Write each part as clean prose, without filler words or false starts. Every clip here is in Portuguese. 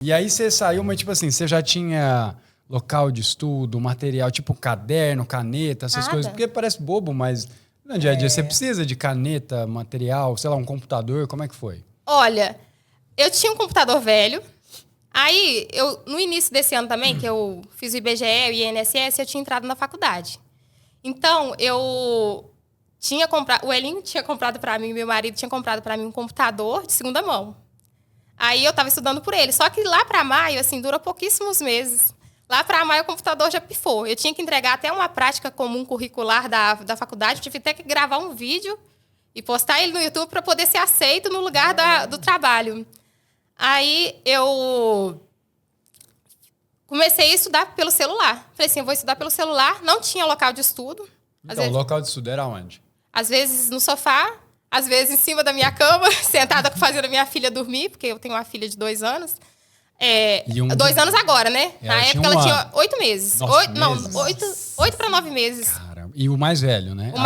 E aí você saiu, mas tipo assim, você já tinha local de estudo, material, tipo caderno, caneta, essas Nada. coisas? Porque parece bobo, mas no dia a dia você precisa de caneta, material, sei lá, um computador, como é que foi? Olha, eu tinha um computador velho. Aí, no início desse ano também, que eu fiz o IBGE e o INSS, eu tinha entrado na faculdade. Então, eu tinha comprado... O Elinho tinha comprado para mim, meu marido tinha comprado para mim um computador de segunda mão. Aí, eu estava estudando por ele. Só que lá para maio, assim, dura pouquíssimos meses. Lá para maio, o computador já pifou. Eu tinha que entregar até uma prática comum curricular da faculdade. Eu tive até que gravar um vídeo e postar ele no YouTube para poder ser aceito no lugar do trabalho. Aí eu comecei a estudar pelo celular. Falei assim, eu vou estudar pelo celular. Não tinha local de estudo. Então, o local de estudo era onde? Às vezes no sofá, às vezes em cima da minha cama, sentada fazendo a minha filha dormir, porque eu tenho uma filha de 2 anos. 2 anos agora, né? Na época ela tinha 8 meses. Nossa, Não, meses. 8 para 9 meses. Caramba. E o mais velho, né? O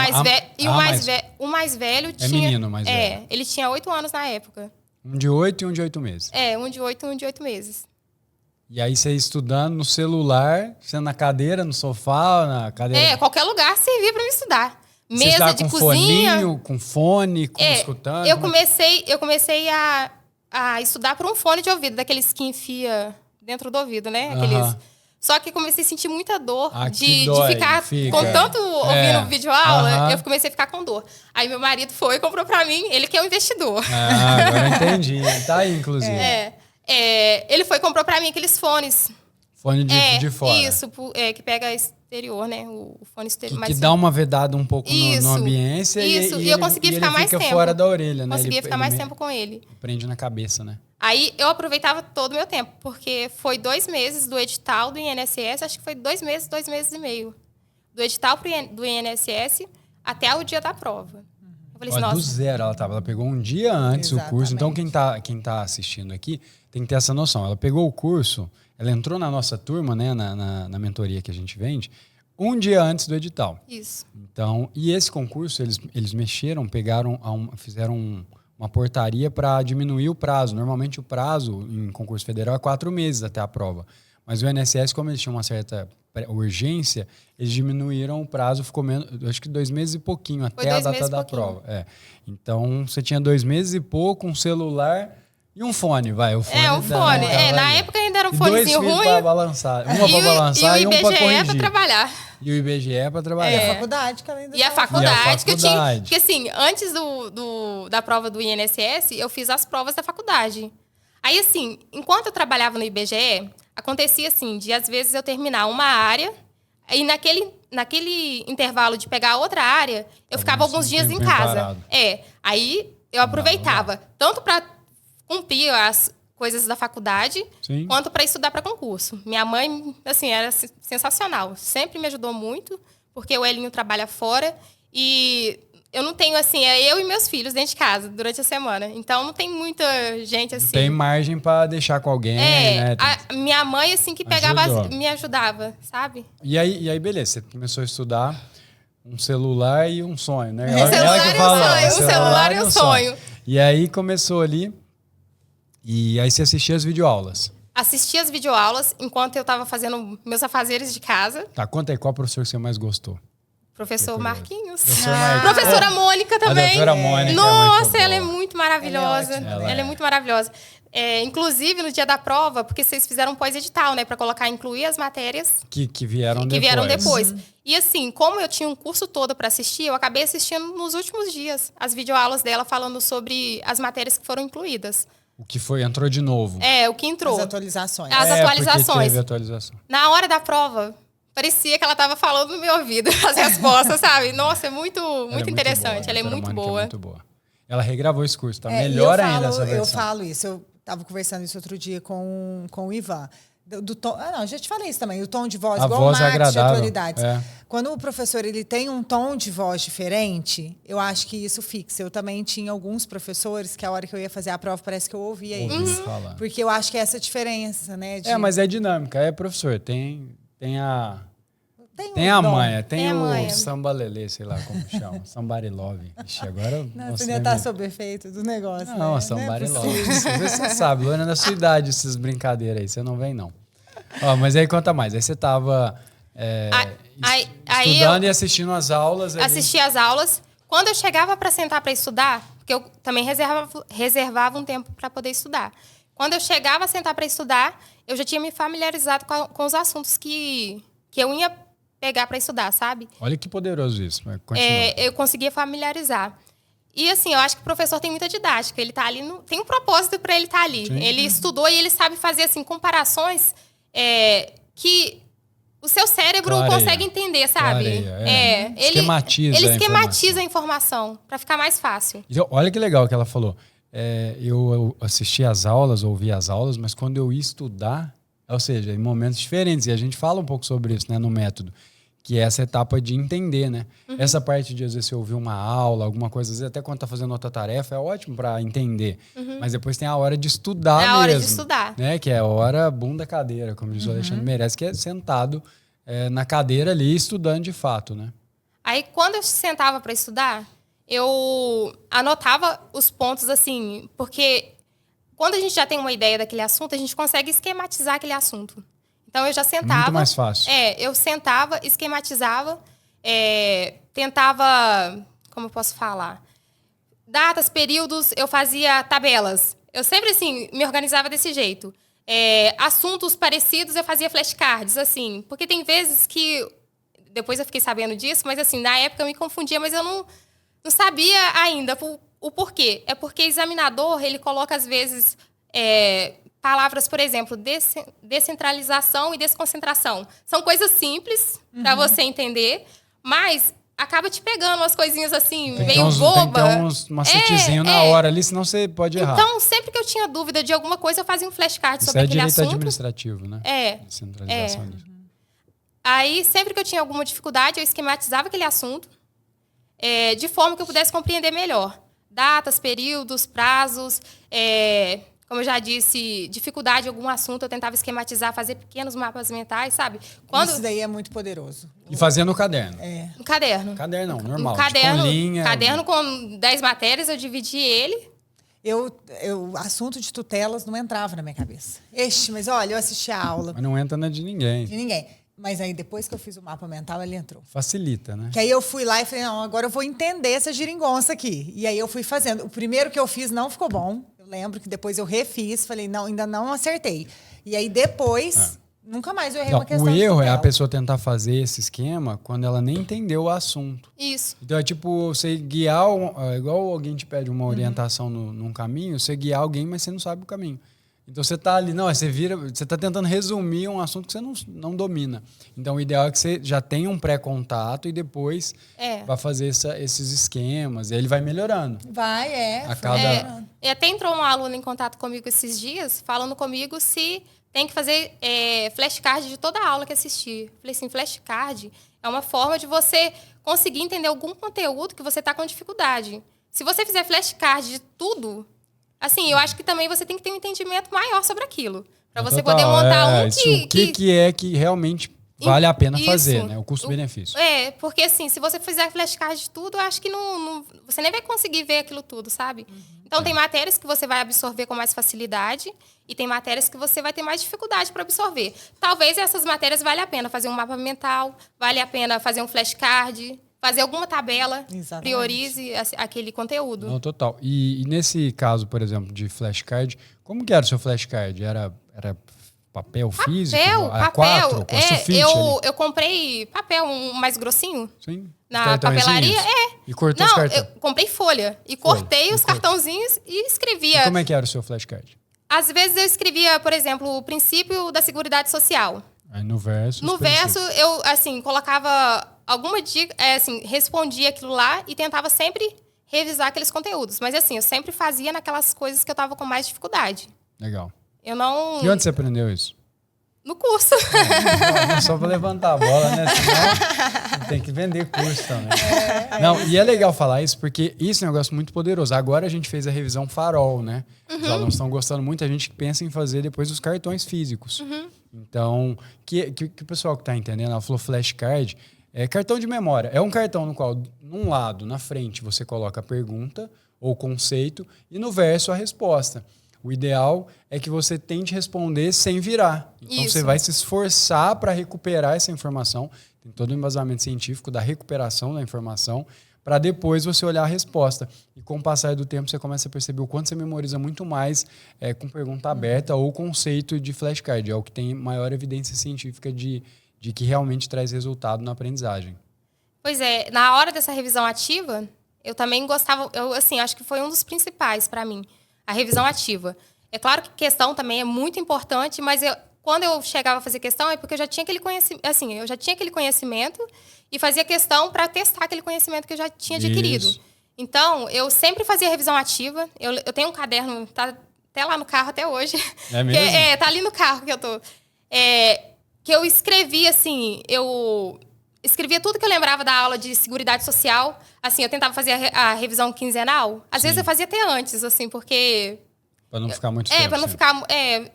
mais velho tinha... menino mais velho. Ele tinha 8 anos na época. Um de 8 e um de 8 meses. Um de 8 e um de 8 meses. E aí você estudando no celular, você na cadeira, no sofá, na cadeira... Qualquer lugar servia para me estudar. Você Mesa de com cozinha. Foninho, com fone, escutando? Eu comecei a estudar por um fone de ouvido, daqueles que enfia dentro do ouvido, né? Aqueles... Só que comecei a sentir muita dor de ficar com tanto ouvindo videoaula, eu comecei a ficar com dor. Aí meu marido foi e comprou pra mim, ele que é um investidor. Agora eu entendi. Tá aí, inclusive. Ele foi e comprou pra mim aqueles fones. Fone de fora. Isso, que pega exterior, né? O fone exterior. Que dá uma vedada um pouco no ambiência. Isso, e eu consegui ficar mais tempo. Fica fora da orelha, né? Conseguia ficar mais tempo com ele. Prende na cabeça, né? Aí eu aproveitava todo o meu tempo, porque foi 2 meses do edital do INSS, acho que foi 2 meses e meio. Do edital do INSS até o dia da prova. Eu falei assim, nossa. Do zero ela pegou um dia antes o curso. Então quem tá assistindo aqui tem que ter essa noção. Ela pegou o curso, ela entrou na nossa turma, né, na mentoria que a gente vende, um dia antes do edital. Isso. Então, e esse concurso, eles mexeram, fizeram uma portaria para diminuir o prazo. Normalmente o prazo em concurso federal é 4 meses até a prova. Mas o INSS, como eles tinham uma certa urgência, eles diminuíram o prazo, ficou menos, acho que 2 meses e pouquinho, até a data da prova. Então, você tinha 2 meses e pouco, um celular e um fone, vai. Um fone. Na época ainda era um fonezinho ruim. 2 para balançar. Uma para balançar e um para corrigir. E o IBGE para trabalhar. E o IBGE para trabalhar. E a faculdade, que além E a faculdade, que eu tinha... Porque assim, antes da prova do INSS, eu fiz as provas da faculdade. Aí assim, enquanto eu trabalhava no IBGE, acontecia assim, de às vezes eu terminar uma área, e naquele intervalo de pegar outra área, eu ficava alguns dias em casa. Aí eu aproveitava, tanto para cumprir as coisas da faculdade, quanto para estudar para concurso. Minha mãe, assim, era sensacional. Sempre me ajudou muito, porque o Elinho trabalha fora e eu não tenho, assim, eu e meus filhos dentro de casa durante a semana. Então, não tem muita gente, assim... Não tem margem para deixar com alguém, né? A minha mãe, assim, que me ajudava, sabe? E aí, beleza, você começou a estudar um celular e um sonho, né? Um celular e um sonho. E aí, começou ali... E aí você assistia as videoaulas? Assistia as videoaulas enquanto eu estava fazendo meus afazeres de casa. Tá, conta aí, qual professor você mais gostou? Professor Marquinhos. Professora Mônica também. A doutora Mônica. Nossa, ela é muito maravilhosa. Ela é muito maravilhosa. Inclusive, no dia da prova, porque vocês fizeram um pós-edital, né? Para incluir as matérias que vieram depois. E assim, como eu tinha um curso todo para assistir, eu acabei assistindo nos últimos dias as videoaulas dela falando sobre as matérias que foram incluídas. O que entrou de novo. O que entrou. As atualizações. As atualizações. Porque teve atualização. Na hora da prova, parecia que ela estava falando no meu ouvido as respostas, sabe? Nossa, é muito interessante. Ela é muito boa. É muito boa. Ela regravou esse curso, tá melhor ainda essa versão. Eu falo isso, eu estava conversando isso outro dia com o Ivan. Do tom, já te falei isso também, o tom de voz, a igual voz o Max agradável. de atualidades. Quando o professor ele tem um tom de voz diferente, eu acho que isso fixa. Eu também tinha alguns professores que a hora que eu ia fazer a prova parece que eu ouvia eles. Porque eu acho que é essa diferença, né? Mas é dinâmica, professor, tem a Tem a manha, tem o sambalelê, sei lá como chama. Somebody love. Ixi, agora... Não, você ainda tá sob efeito do negócio, não, né? somebody love. Você sabe, Luana, na sua idade, essas brincadeiras aí, você não vem, não. Ó, mas aí conta mais. Aí você tava estudando e assistindo as aulas. Assisti as aulas. Quando eu chegava para sentar para estudar, porque eu também reservava um tempo para poder estudar. Quando eu chegava a sentar para estudar, eu já tinha me familiarizado com os assuntos que eu ia pegar para estudar, sabe? Olha que poderoso isso. Eu conseguia familiarizar. E assim, eu acho que o professor tem muita didática. Ele tá ali, tem um propósito para ele estar ali. Sim. Ele estudou e ele sabe fazer assim comparações que o seu cérebro consegue entender, sabe? Ele esquematiza a informação para ficar mais fácil. Então, olha que legal que ela falou. Eu assisti as aulas, ouvi as aulas, mas quando eu ia estudar, ou seja, em momentos diferentes, e a gente fala um pouco sobre isso, né, no método, que é essa etapa de entender, né? Uhum. Essa parte de, às vezes, você ouvir uma aula, alguma coisa, às vezes até quando tá fazendo outra tarefa, é ótimo para entender. Uhum. Mas depois tem a hora de estudar mesmo. É a hora de estudar. Né? Que é a hora bunda cadeira, como diz o Alexandre Meirelles, que é sentado na cadeira ali, estudando de fato, né? Aí, quando eu sentava para estudar, eu anotava os pontos, assim, porque quando a gente já tem uma ideia daquele assunto, a gente consegue esquematizar aquele assunto. Então, eu já sentava... Muito mais fácil. Eu sentava, esquematizava, tentava... Como eu posso falar? Datas, períodos, eu fazia tabelas. Eu sempre, assim, me organizava desse jeito. Assuntos parecidos, eu fazia flashcards, assim. Porque tem vezes que... Depois eu fiquei sabendo disso, mas, assim, na época eu me confundia, mas eu não sabia ainda o porquê. É porque o examinador, ele coloca, às vezes... palavras, por exemplo, descentralização e desconcentração. São coisas simples para você entender, mas acaba te pegando umas coisinhas assim, meio boba. Tem que ter um macetezinho na hora ali, senão você pode errar. Então, sempre que eu tinha dúvida de alguma coisa, eu fazia um flashcard sobre aquele assunto. Isso é direito administrativo, né? Descentralização. Aí, sempre que eu tinha alguma dificuldade, eu esquematizava aquele assunto de forma que eu pudesse compreender melhor. Datas, períodos, prazos... Como eu já disse, dificuldade em algum assunto, eu tentava esquematizar, fazer pequenos mapas mentais, sabe? Isso daí é muito poderoso. E fazer no caderno. No caderno. Caderno não, normal. Caderno com 10 matérias, eu dividi ele. Assunto de tutelas não entrava na minha cabeça. Mas olha, eu assisti a aula. Mas não entra na de ninguém. De ninguém. Mas aí, depois que eu fiz o mapa mental, ele entrou. Facilita, né? Que aí eu fui lá e falei, não, agora eu vou entender essa geringonça aqui. E aí eu fui fazendo. O primeiro que eu fiz não ficou bom. Eu lembro que depois eu refiz, falei, não, ainda não acertei. E aí depois, nunca mais eu errei uma questão. O erro é a pessoa tentar fazer esse esquema quando ela nem entendeu o assunto. Isso. Então é tipo, você guiar, igual alguém te pede uma orientação num caminho, você guiar alguém, mas você não sabe o caminho. Então você tá ali, você tá tentando resumir um assunto que você não domina. Então o ideal é que você já tenha um pré-contato e depois vai fazer esses esquemas. E aí ele vai melhorando. E até entrou uma aluna em contato comigo esses dias, falando comigo se tem que fazer flashcard de toda a aula que assistir. Falei assim, flashcard é uma forma de você conseguir entender algum conteúdo que você tá com dificuldade. Se você fizer flashcard de tudo... Assim, eu acho que também você tem que ter um entendimento maior sobre aquilo. Para você poder montar o que é que realmente vale a pena fazer, né? O custo-benefício. Porque assim, se você fizer flashcard de tudo, eu acho que você nem vai conseguir ver aquilo tudo, sabe? Então, tem matérias que você vai absorver com mais facilidade e tem matérias que você vai ter mais dificuldade para absorver. Talvez essas matérias valha a pena fazer um mapa mental, vale a pena fazer um flashcard... Fazer alguma tabela, priorize aquele conteúdo. Não, total. E nesse caso, por exemplo, de flashcard, como que era o seu flashcard? Era papel físico? Papel. Sulfite eu comprei papel mais grossinho. Sim. Na papelaria. E cortou os cartões? Eu comprei folha. E cortei os cartãozinhos e escrevia. E como é que era o seu flashcard? Às vezes eu escrevia, por exemplo, o princípio da Seguridade Social. Aí no verso... No verso, eu, assim, colocava... alguma dica, respondia aquilo lá e tentava sempre revisar aqueles conteúdos. Mas assim, eu sempre fazia naquelas coisas que eu tava com mais dificuldade. Legal. Eu não... E onde você aprendeu isso? No curso. Não só para levantar a bola, né? Senão tem que vender curso também. Não, e é legal falar isso, porque isso é um negócio muito poderoso. Agora a gente fez a revisão farol, né? Os alunos estão gostando muito, a gente pensa em fazer depois os cartões físicos. Então, que o pessoal que está entendendo, ela falou flashcard, é cartão de memória. É um cartão no qual, num lado, na frente, você coloca a pergunta ou conceito e no verso a resposta. O ideal é que você tente responder sem virar. Então, você vai se esforçar para recuperar essa informação. Tem todo um embasamento científico da recuperação da informação para depois você olhar a resposta. E com o passar do tempo, você começa a perceber o quanto você memoriza muito mais com pergunta aberta ou conceito de flashcard. É o que tem maior evidência científica de que realmente traz resultado na aprendizagem. Pois é. Na hora dessa revisão ativa, eu também gostava... acho que foi um dos principais para mim. A revisão ativa. É claro que questão também é muito importante, mas quando eu chegava a fazer questão é porque eu já tinha aquele conhecimento, eu já tinha aquele conhecimento e fazia questão para testar aquele conhecimento que eu já tinha adquirido. Isso. Então, eu sempre fazia revisão ativa. Eu tenho um caderno, tá até lá no carro até hoje. É mesmo? Tá ali no carro que eu tô. Que eu escrevi, eu escrevia tudo que eu lembrava da aula de Seguridade Social. Eu tentava fazer a revisão quinzenal. Às vezes eu fazia até antes, porque... Para não ficar muito tempo. Para não ficar...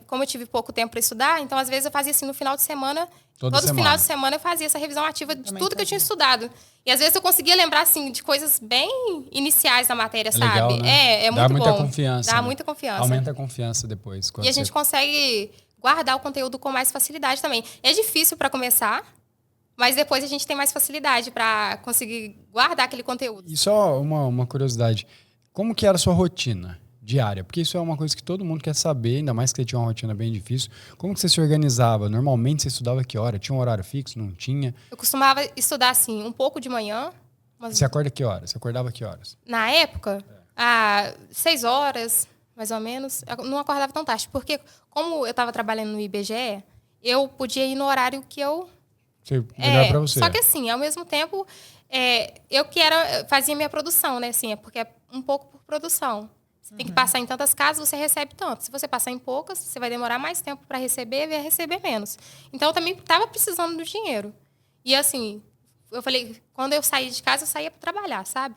como eu tive pouco tempo para estudar, então às vezes eu fazia no final de semana. Todo final de semana eu fazia essa revisão ativa de tudo que eu tinha estudado. E às vezes eu conseguia lembrar, de coisas bem iniciais da matéria, sabe? Legal, né? É muito bom. Dá muita confiança. Dá muita confiança. Aumenta a confiança depois. E a gente consegue guardar o conteúdo com mais facilidade também. É difícil para começar... Mas depois a gente tem mais facilidade para conseguir guardar aquele conteúdo. E só uma curiosidade. Como que era a sua rotina diária? Porque isso é uma coisa que todo mundo quer saber, ainda mais que você tinha uma rotina bem difícil. Como que você se organizava? Normalmente você estudava que hora? Tinha um horário fixo? Não tinha? Eu costumava estudar, um pouco de manhã. Você acorda que horas? Você acordava que horas? Na época, 6 horas, mais ou menos. Eu não acordava tão tarde. Porque como eu estava trabalhando no IBGE, eu podia ir no horário que eu... Melhor para você. Só que ao mesmo tempo, eu fazia minha produção, né? Porque é um pouco por produção. Você tem que passar em tantas casas, você recebe tanto. Se você passar em poucas, você vai demorar mais tempo para receber e vai receber menos. Então, eu também estava precisando do dinheiro. E eu falei, quando eu saí de casa, eu saía para trabalhar, sabe?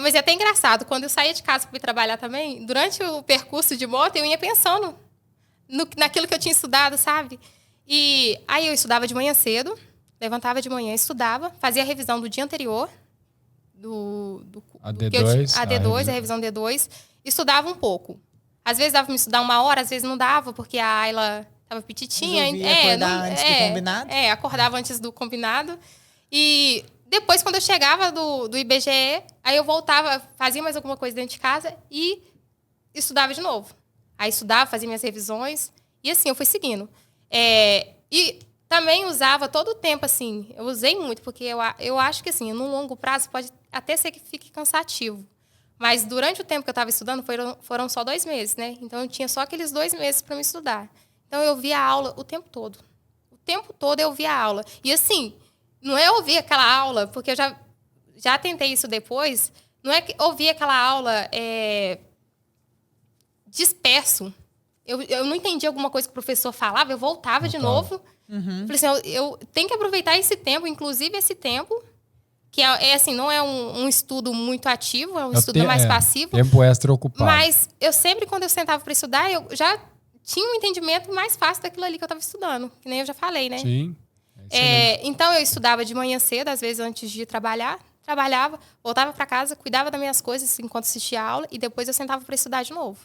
Mas é até engraçado, quando eu saía de casa para ir trabalhar também, durante o percurso de moto, eu ia pensando naquilo que eu tinha estudado, sabe? E aí eu estudava de manhã cedo, levantava de manhã, estudava, fazia a revisão do dia anterior, a D2, a revisão D2, estudava um pouco. Às vezes dava para me estudar 1 hora, às vezes não dava, porque a Ayla estava petitinha. Acordar antes do combinado? Acordava antes do combinado. E depois, quando eu chegava do IBGE, aí eu voltava, fazia mais alguma coisa dentro de casa e estudava de novo. Aí estudava, fazia minhas revisões e eu fui seguindo. E também usava todo o tempo, eu usei muito, porque eu acho que, no longo prazo, pode até ser que fique cansativo. Mas durante o tempo que eu estava estudando, foram só 2 meses, né? Então, eu tinha só aqueles 2 meses para me estudar. Então, eu via a aula o tempo todo. O tempo todo eu via a aula. E, não é ouvir aquela aula, porque eu já tentei isso depois, não é que ouvir aquela aula disperso. Eu não entendi alguma coisa que o professor falava, eu voltava de novo. Falei eu tenho que aproveitar esse tempo, inclusive esse tempo, que não é um estudo muito ativo, é um estudo mais passivo. Tempo extra ocupado. Mas eu sempre, quando eu sentava para estudar, eu já tinha um entendimento mais fácil daquilo ali que eu estava estudando, que nem eu já falei, né? Sim. Então, eu estudava de manhã cedo, às vezes antes de trabalhar, trabalhava, voltava para casa, cuidava das minhas coisas enquanto assistia a aula, e depois eu sentava para estudar de novo.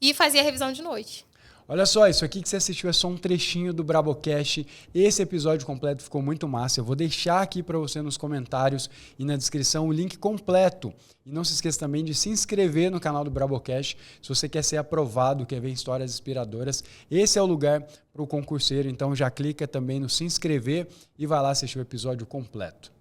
E fazia a revisão de noite. Olha só, isso aqui que você assistiu é só um trechinho do Brabocast. Esse episódio completo ficou muito massa. Eu vou deixar aqui para você nos comentários e na descrição o link completo. E não se esqueça também de se inscrever no canal do Brabocast. Se você quer ser aprovado, quer ver histórias inspiradoras, esse é o lugar para o concurseiro. Então já clica também no se inscrever e vai lá assistir o episódio completo.